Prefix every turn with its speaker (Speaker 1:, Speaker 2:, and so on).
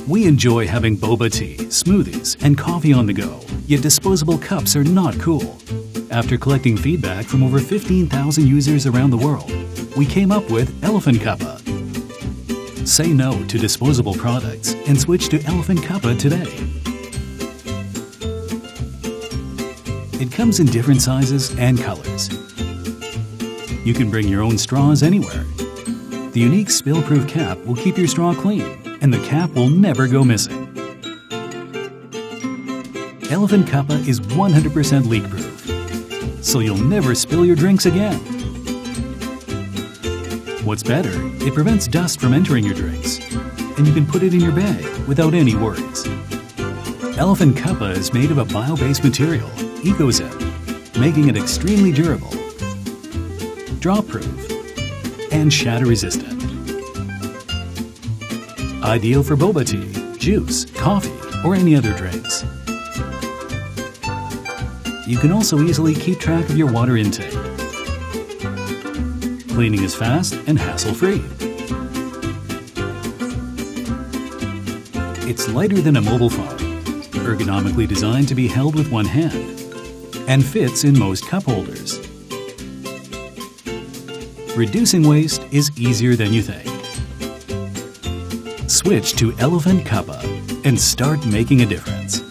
Speaker 1: We enjoy having boba tea, smoothies, and coffee on the go, yet disposable cups are not cool. After collecting feedback from over 15,000 users around the world, we came up with Elephant Cuppa. Say no to disposable products and switch to Elephant Cuppa today. It comes in different sizes and colors. You can bring your own straws anywhere. The unique spill-proof cap will keep your straw clean, and the cap will never go missing. Elephant Cuppa is 100% leak-proof, so you'll never spill your drinks again. What's better, it prevents dust from entering your drinks, and you can put it in your bag without any worries. Elephant Cuppa is made of a bio-based material, ECOZEN, making it extremely durable, drop-proof, and shatter-resistant. Ideal for boba tea, juice, coffee, or any other drinks. You can also easily keep track of your water intake. Cleaning is fast and hassle-free. It's lighter than a mobile phone, ergonomically designed to be held with one hand, and fits in most cup holders. Reducing waste is easier than you think. Switch to Elephant Cuppa and start making a difference.